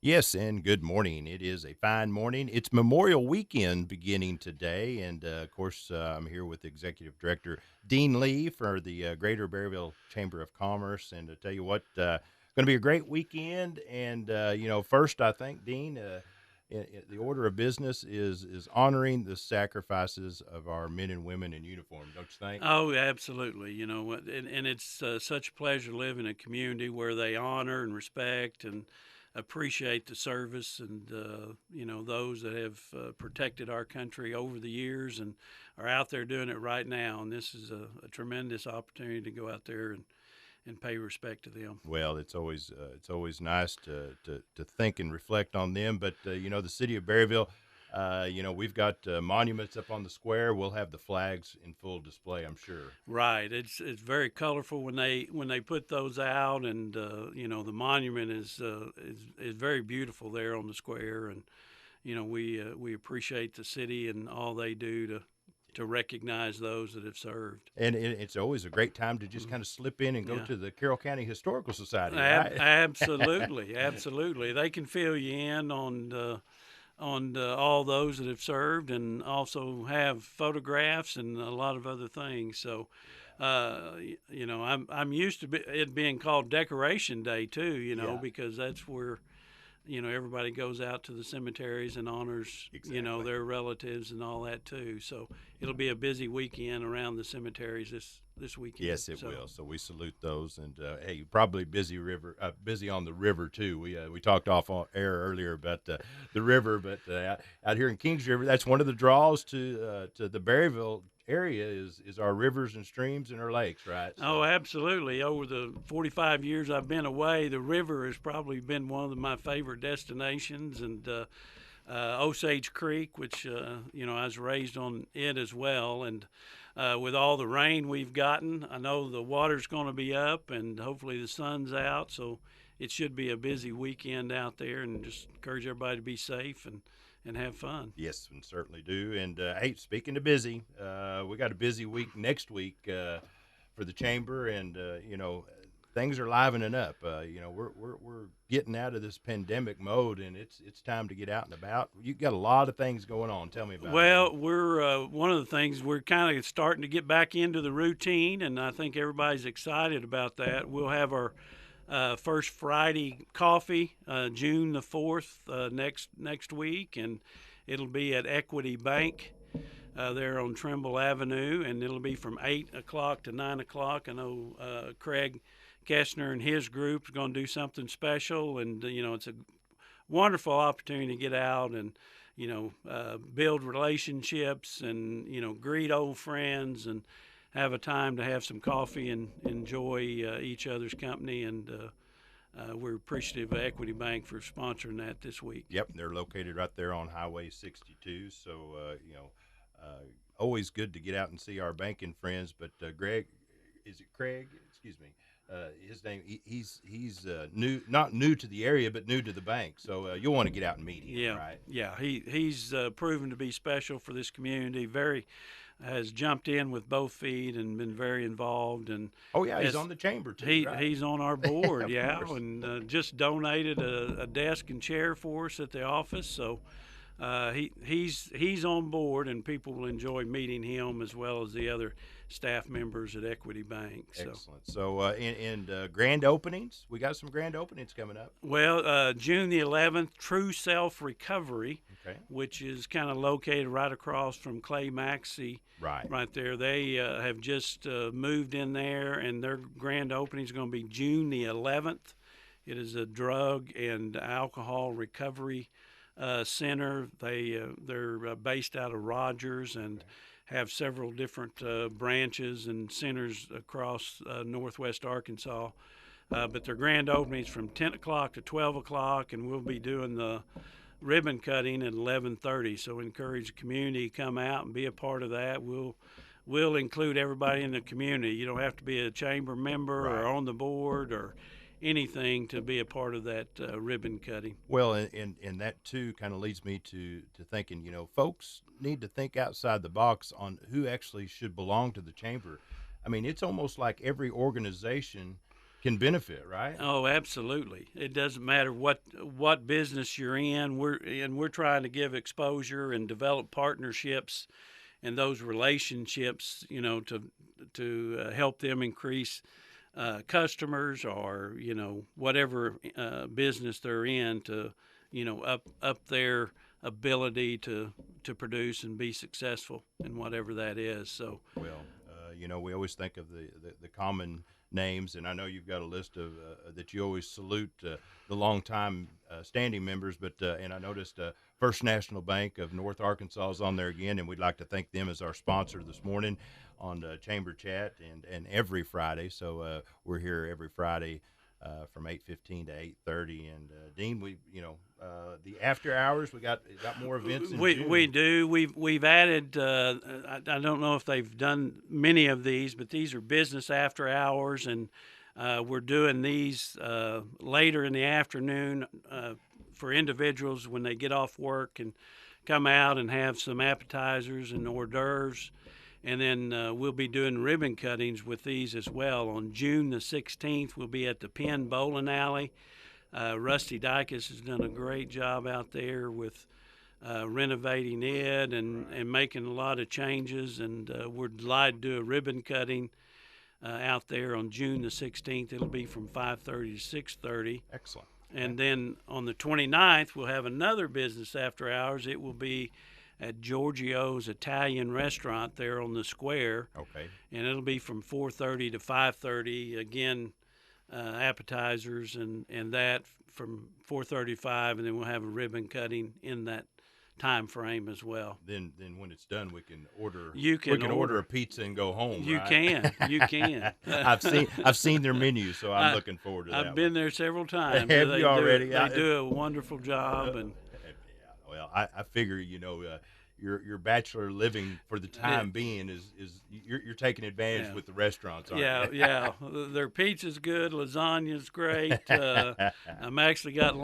Yes, and good morning. It is a fine morning. It's Memorial Weekend beginning today, and of course, I'm here with Executive Director Dean Lee for the Greater Berryville Chamber of Commerce. And to tell you what, going to be a great weekend. And first, I think Dean, the order of business is honoring the sacrifices of our men and women in uniform. Don't you think? Oh, absolutely. And it's such a pleasure to live in a community where they honor and respect and appreciate the service and, those that have protected our country over the years and are out there doing it right now. And this is a tremendous opportunity to go out there and pay respect to them. Well, it's always nice to think and reflect on them. But the city of Berryville, we've got monuments up on the square. We'll have the flags in full display, I'm sure. Right. It's very colorful when they put those out, and the monument is very beautiful there on the square, and we appreciate the city and all they do to recognize those that have served. And it's always a great time to just Mhm. kind of slip in and go Yeah. to the Carroll County Historical Society, right? Absolutely, absolutely. They can fill you in on all those that have served, and also have photographs and a lot of other things. So, I'm used to it being called Decoration Day too. Yeah, Because that's where everybody goes out to the cemeteries and honors exactly. their relatives and all that too. So it'll be a busy weekend around the cemeteries this weekend. Yes, it So. will. So we salute those, and hey, you're probably busy on the river too. We talked off on air earlier about the river, but out here in Kings River, that's one of the draws to the Berryville area is our rivers and streams and our lakes, right? Oh, So absolutely. Over the 45 years I've been away, the river has probably been one of my favorite destinations, and Osage Creek, which I was raised on it as well. And with all the rain we've gotten, I know the water's going to be up, and hopefully the sun's out. So it should be a busy weekend out there, and just encourage everybody to be safe and have fun. yes, and certainly do. And hey, speaking of busy, we got a busy week next week for the chamber, and things are livening up. We're getting out of this pandemic mode, and it's time to get out and about. You got a lot of things going on. Tell me about it, Dean. Well, we're one of the things we're kind of starting to get back into the routine, and I think everybody's excited about that. We'll have our first Friday coffee, June the 4th, next week, and it'll be at Equity Bank there on Trimble Avenue, and it'll be from 8 o'clock to 9 o'clock. I know Craig Kestner and his group are going to do something special, and it's a wonderful opportunity to get out and build relationships and greet old friends and have a time to have some coffee and enjoy each other's company. And we're appreciative of Equity Bank for sponsoring that this week. Yep, they're located right there on Highway 62. So always good to get out and see our banking friends. But Greg, is it Craig? Excuse me. His name. He's new, not new to the area, but new to the bank. So you'll want to get out and meet him, Yeah, right? yeah. He's proven to be special for this community. Very has jumped in with both feet and been very involved. And Oh yeah, he's as on the chamber too, He right? he's on our board, Of yeah, course. and just donated a desk and chair for us at the office. So he's on board, and people will enjoy meeting him as well as the other staff members at Equity Bank. So. Excellent. So grand openings, we got some grand openings coming up. Well, June the 11th, True Self Recovery, Okay. which is kind of located right across from Clay Maxey, Right. right there. They have just moved in there, and their grand opening is going to be June the 11th. It is a drug and alcohol recovery center. They're based out of Rogers and have several different branches and centers across northwest Arkansas. But their grand opening is from 10 o'clock to 12 o'clock, and we'll be doing the ribbon cutting at 11:30. So encourage the community to come out and be a part of that. We'll include everybody in the community. You don't have to be a chamber member or Right. on the board or anything to be a part of that ribbon cutting. Well, and that too kind of leads me to thinking, folks need to think outside the box on who actually should belong to the chamber. I mean, it's almost like every organization can benefit, right? Oh, absolutely. It doesn't matter what business you're in. We're trying to give exposure and develop partnerships and those relationships, to help them increase customers, or whatever business they're in, to up their ability to produce and be successful in whatever that is. So Well, we always think of the common names, and I know you've got a list of that you always salute the longtime standing members, but and I noticed First National Bank of North Arkansas is on there again, and we'd like to thank them as our sponsor this morning on Chamber Chat and every Friday. So we're here every Friday from 8:15 to 8:30. And Dean, we the after hours, we got more events in June. We do. We've added. I don't know if they've done many of these, but these are business after hours, and we're doing these later in the afternoon for individuals when they get off work and come out and have some appetizers and hors d'oeuvres. And then we'll be doing ribbon cuttings with these as well. On June the 16th, we'll be at the Penn Bowling Alley. Rusty Dykes has done a great job out there with renovating it and making a lot of changes. And we're delighted to do a ribbon cutting out there on June the 16th. It'll be from 5:30 to 6:30. Excellent. And then on the 29th, we'll have another business after hours. It will be at Giorgio's Italian restaurant there on the square. Okay. And it'll be from 4:30 to 5:30. Again, appetizers and that from 4:35, and then we'll have a ribbon cutting in that time frame as well. Then when it's done, we can order. You can we can order a pizza and go home. You right? You can. I've seen their menu, so I'm looking forward to that. I've been there several times. Have you already? They do a wonderful job, and well, I figure your bachelor living for the time being is you're taking advantage with the restaurants, aren't you? Yeah. Their pizza's good, lasagna's great. I'm actually got